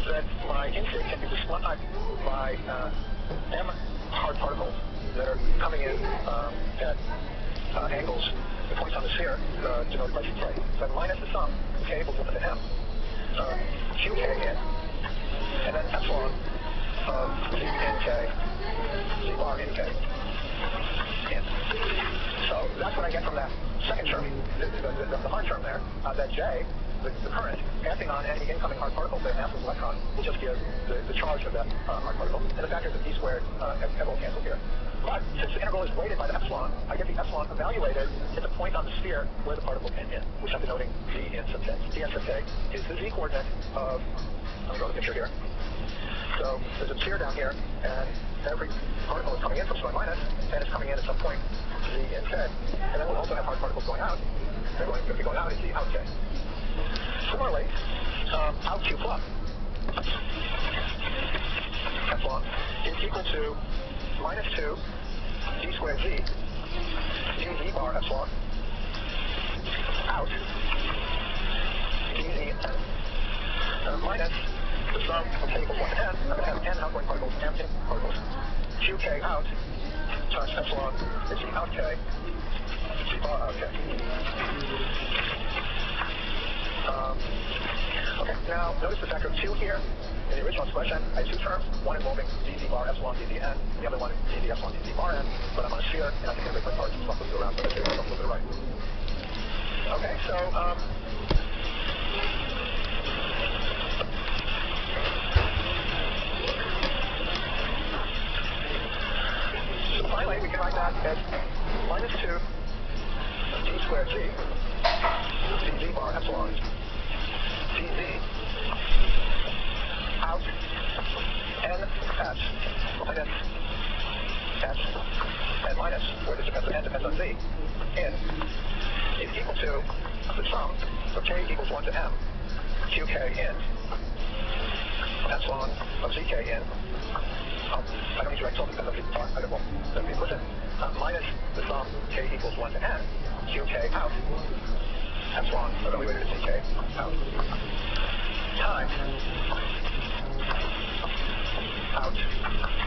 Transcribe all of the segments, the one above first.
that my intake can be described by m hard particles that are coming in at angles, the points on the sphere, denoted by ck. So I minus the sum, k equals 1 to m, qk in, and then epsilon of z in k, z bar in k. In. So that's what I get from that second term, the hard term there, that J, the current, acting on any incoming hard particle, the mass of the electron, will just give the charge of that hard particle. And the factors of d squared have all canceled here. But since the integral is weighted by the epsilon, I get the epsilon evaluated at the point on the sphere where the particle came in, which I'm denoting d in sub k. d in sub k is the z coordinate of, let me draw the picture here. So there's a sphere down here, and every particle is coming in from square minus, and it's coming in at some point z in k. And then we'll also have hard particles going out. They're going to be going out at z out k. Similarly, out q plus epsilon is equal to minus 2 d squared z dz bar epsilon out dz n minus the sum of k equals 1 to n. I'm going to have n outgoing particles, m in particles. qk out times epsilon is z out k, z bar out k. Okay, now notice the factor of 2 here. In the original expression, I had two terms, one involving dz bar epsilon dz n, the other one dz epsilon dz bar n, but I'm on a sphere, and I can integrate by parts, so I'll flip it around, so I can flip it right. Okay, so, finally, we can write that as minus 2 d squared z dz bar epsilon dz out n s minus s and minus, where this depends on n depends on z, in is equal to the sum of k equals 1 to m qk in epsilon of zk in. I don't need to write something because I don't want that to be implicit. Minus the sum k equals 1 to n qk out epsilon evaluated at zk out times out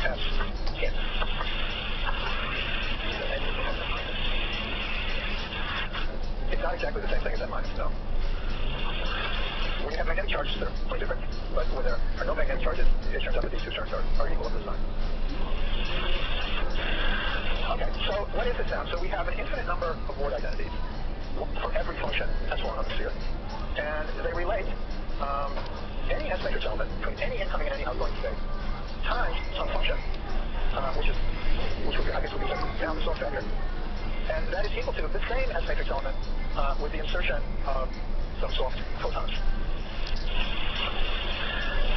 s in. It's not exactly the same thing as n minus, no. When you have magnetic charges, they're quite different, but when there are no magnetic charges, it turns out that these two terms are equal at this time. Okay, so what is this now? So we have an infinite number of word identities for every function epsilon on the sphere, and they relate any s matrix element between any incoming and any outgoing state times some function, which would, I guess would be now the source factor, and that is equal to the same s matrix element with the insertion of some soft photons.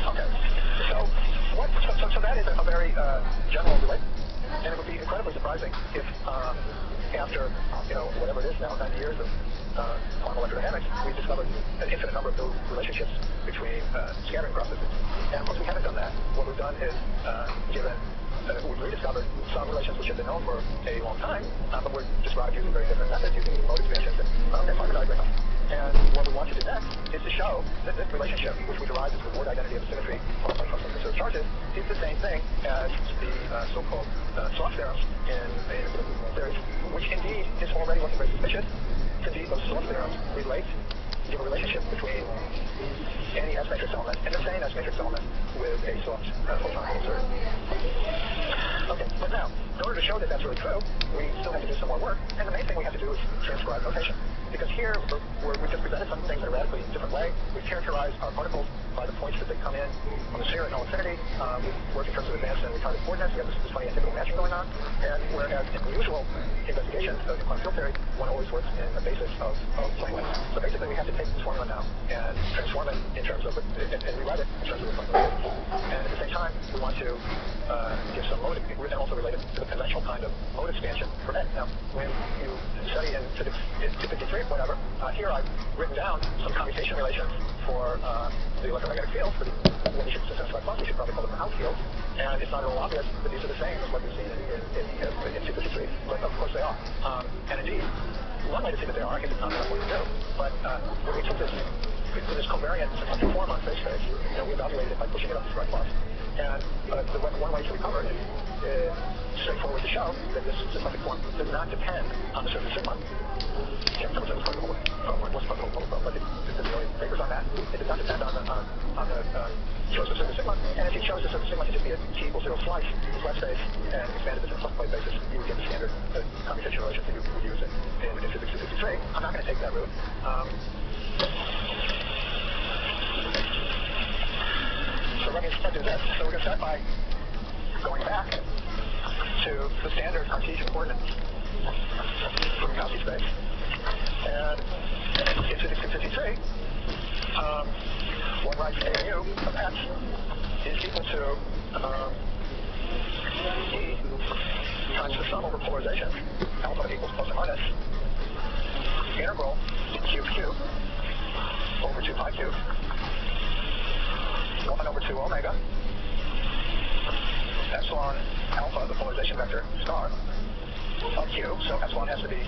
Okay, so that is a very general relation, and it would be incredibly surprising if after, whatever it is now, 90 years of quantum electrodynamics, we discovered an infinite number of those relationships between scattering processes. And of course, we haven't done that. What we've done is we've rediscovered some relations which have been known for a long time, but were described using very different methods, using mode expansions and Parker diagrams. And what we want to do next is to show that this relationship, which we derive as the word identity of the symmetry of conserved charges, is the same thing as the so-called Soft theorems in theories, which indeed is already looking very suspicious. Indeed, those Soft theorems give a relationship between any S matrix element and the same S matrix element with a soft photon inserted. Okay, but now, in order to show that that's really true, we still have to do some more work, and the main thing we have to do is transcribe notation. Because here, we just presented some things in a radically different way. We've characterized our particles by the points that they come in on the sphere at null infinity. We work in terms of advanced and retarded coordinates. We have this funny antipodal matching going on. And whereas in the usual investigations in quantum field theory, one always works in the basis of plane waves. So basically, we have to take this formula now and transform it in terms of, and rewrite it in terms of the plane waves. And at the same time, we want to give some mode, and also relate it to the conventional kind of mode expansion for N. Now, when you study in physics 253 or whatever, here I've written down some commutation relations for the electromagnetic field. For when you should satisfy plus, you should probably call them House fields. And it's not at all obvious that these are the same as what you've seen in 253, but of course they are. And indeed, one way to see that they are, I guess it's not enough what to do, but when we took this in this covariant symptomatic form on phase space, we evaluated it by pushing it up to square plus. And the one way to recover it is straightforward to show that this symptomatic form does not depend on the surface sigma. Can't remember what's the whole but there's really papers on that. It does not depend on the choice of surface sigma. And if you chose the surface sigma to just be a t equals 0 slice with left space and expanded this in a plus plate basis, you would get the standard commutation relation that you would use in physics 253. I'm not going to take that route. So let me instead do this. So we're going to start by going back to the standard Cartesian coordinates for Minkowski space. And in physics 253, one writes a mu of x is equal to e times the sum over polarization, alpha equals plus or minus, integral cube cube over 2 pi cube, 1 over 2 omega, epsilon alpha, the polarization vector, star, of q. So epsilon has to be,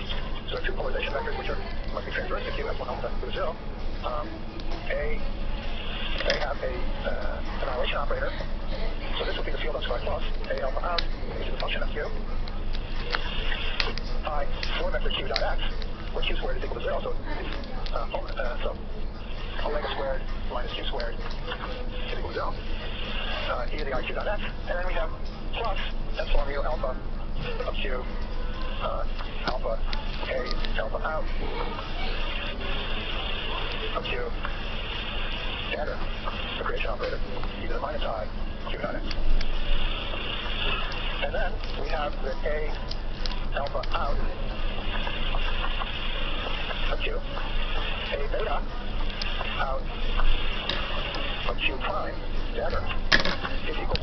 so two polarization vectors which must be transverse to q, epsilon alpha to 0. They have a annihilation operator. So this would be the field on square plus a alpha out, which is a function of q, pi 4 vector q dot x, where q squared is equal to 0. So it's so omega squared minus q squared is equal to 0. E to the iq dot x, and then we have plus epsilon mu alpha of q alpha a alpha out of q dagger, the creation operator, e to the minus I q dot x. And then we have the a alpha out of q, a beta out of q prime dagger is equal to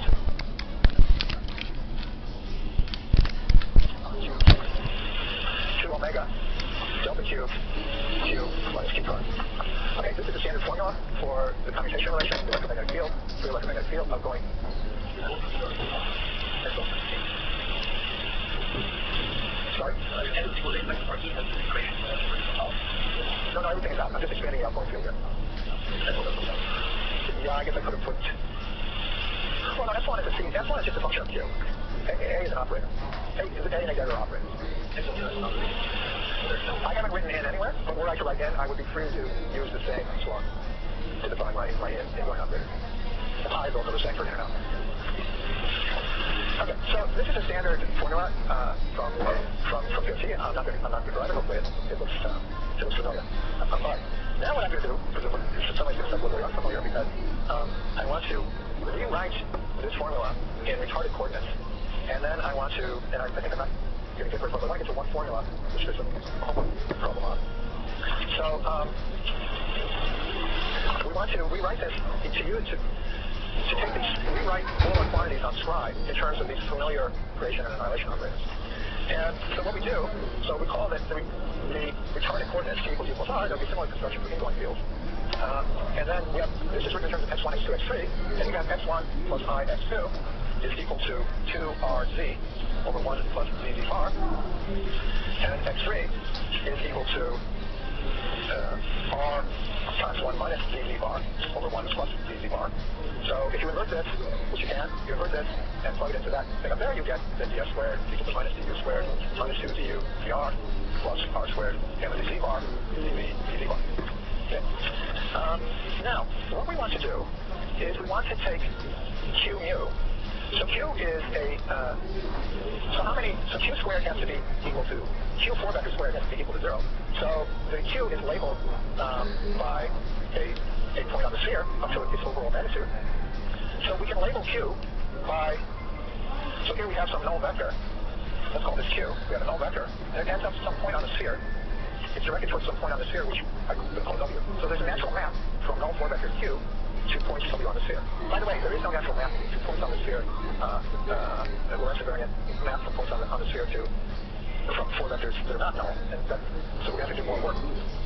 2 omega delta cube q minus q prime. Okay, this is the standard formula for the commutation relation, the electromagnetic field, free electromagnetic field of going. Sorry? No, everything is out. I'm just expanding the outgoing field here. Yeah, I guess I could have put. Well, no, S1 is a C. S1 is just a function of Q. A is an operator. A is a and a dagger operators. I haven't written in anywhere, but were I to write in, I would be free to use the same epsilon to define my ingoing operator. The pi is also the same for in and out. Okay, so this is a standard formula from PFT. I'm not going to write it. Hopefully it looks familiar. But now what I'm going to do, presumably, some ways it's completely unfamiliar because I want to rewrite this formula in retarded coordinates. And then I want to, and I think I'm not going to get very close. I want to get to one formula, which there's a homework problem on. So we want to rewrite this to take these, rewrite polar quantities on scribe in terms of these familiar creation and annihilation operators. And so what we do, so we call that the retarded coordinates t equals r, there'll be similar construction for ingoing fields. And then we have, this is written in terms of x1, x2, x3, and you have x1 plus I x2 is equal to 2rz over 1 plus zz bar, and x3 is equal to r times 1 minus zz bar over 1 plus zz bar. So if you invert this, which you can, you invert this and plug it into that thing up there, you get that ds squared is equal to minus du squared minus 2 du dr plus r squared gamma dz bar dv dz bar. Okay. Now, what we want to do is we want to take q mu. So q is a, so q squared has to be equal to, q4 vector squared has to be equal to 0. So the q is labeled by a point on the sphere up to its overall magnitude. So we can label q by, so here we have some null vector. Let's call this q. We have a null vector, and it ends up some point on the sphere. It's directed towards some point on the sphere, which I could call w. So there's a natural map from null 4 vector q to points w on the sphere. By the way, there is no natural map to points on the sphere, Lorentz invariant map from points on the sphere to from 4 vectors that are not null, and that, so we have to do more work.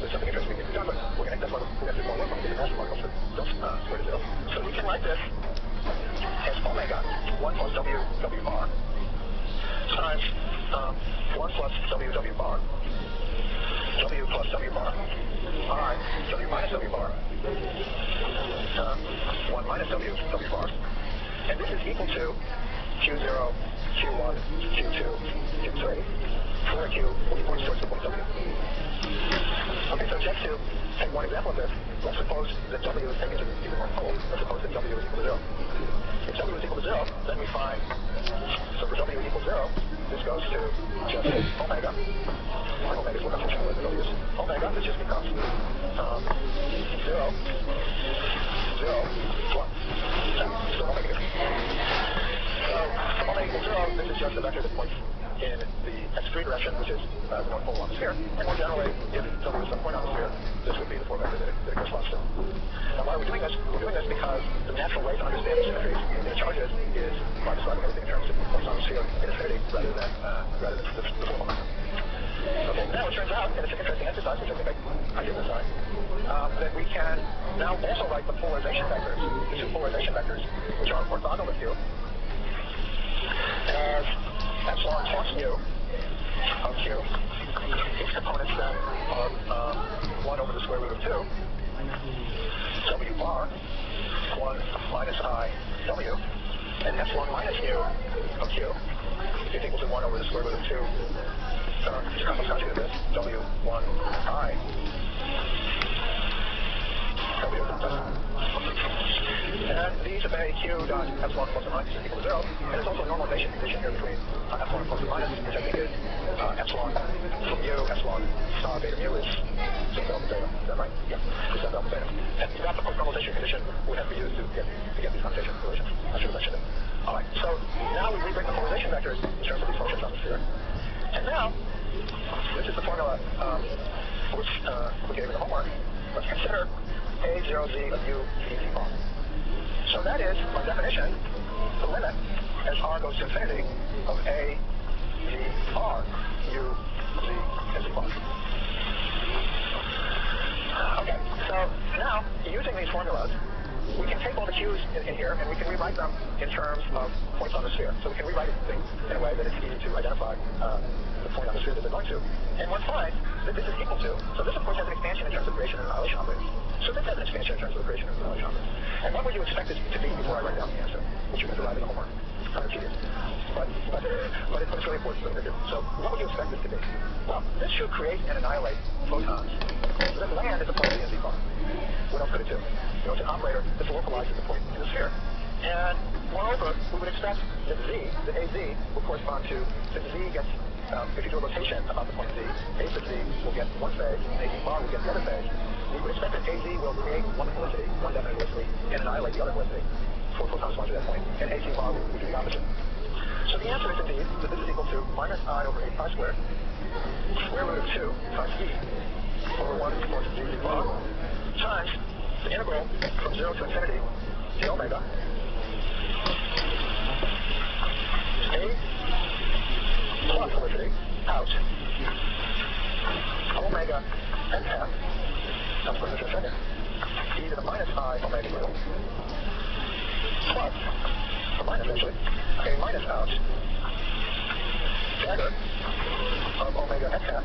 There's something interesting we can be done, but that's why we have to do more work when we get the natural modulus that don't square to 0. So we can write this as omega 1 plus w bar times 1 plus w bar, w plus w bar, I w minus w bar, W bar. And this is equal to Q0, Q1, Q2, Q3, for Q, which points towards the point W. Okay, so just to take one example of this, let's suppose that W is taken to the North Pole. Let's suppose that W is equal to 0. If W is equal to 0, then we find, so for W equals 0, this goes to just omega. Omega is what I'm teaching with the W's. Omega, this just becomes 0, 0, 1. So omega. So omega equals 0, this is just a vector that points in the x3 direction, which is the North Pole on the sphere. And more generally, if W is some point on the sphere, this would be the 4 vector that it corresponds to. Now, why are we doing this? We're doing this because the natural way to understand the symmetries in the charges is by describing everything in terms of points on the sphere in infinity rather than the full momentum. Okay, now it turns out, and it's an interesting exercise, which I think I did this time, that we can now also write the polarization vectors, the two polarization vectors, which are orthogonal with Q, as epsilon plus mu of Q. Its components then are 1 over the square root of 2, W bar, 1 minus I W, and epsilon minus mu of Q is equal to 1 over the square root of 2. Just complex conjugate of this, W1 I W. And these obey Q dot epsilon plus or minus is equal to 0. And there's also a normalization condition here between epsilon plus or minus, which I think is epsilon from mu, epsilon star beta mu is just alpha beta. Is that right? Yeah. It's just alpha beta. And that, of course, normalization condition would have to be used to get these commutation relations. I should have mentioned it. All right. So now we rewrite the polarization vectors in terms of these functions on the sphere. And now, this is the formula which we gave in the homework. Let's consider A0z of u v z bar. So that is, by definition, the limit as r goes to infinity of A z r u z and z bar. Okay, so now, using these formulas, we can take all the q's in here and we can rewrite them in terms of points on the sphere. So we can rewrite things in a way that it's easy to identify the point on the sphere that they're going to. And one finds that this is equal to, so this of course has an expansion in terms of creation and annihilation operators. So this has an expansion in terms of the creation and annihilation operators. And what would you expect this to be before I write down the answer, which you can derive in the homework? It's kind of tedious. But it's really important for them to do. So what would you expect this to be? Well, this should create and annihilate photons that land at the point Z and Z bar. What else could it do? You know, it's an operator that's localized at the point in the sphere. And moreover, we would expect that Z, that AZ, will correspond to, since Z gets, if you do a rotation about the point Z, A sub Z will get one phase, and AZ bar will get the other phase. We would expect that AZ will create one felicity, one definite felicity, and annihilate the other felicity for photons respond to that point. And AZ bar will do the opposite. So the answer is indeed that this is equal to minus I over 8 pi squared, square root of 2 times E over 1 plus Z bar, times the integral from 0 to infinity d omega A plus felicity out omega n half, I'll put this in a second, e to the minus I omega u plus, or minus actually, a minus out dagger of omega n half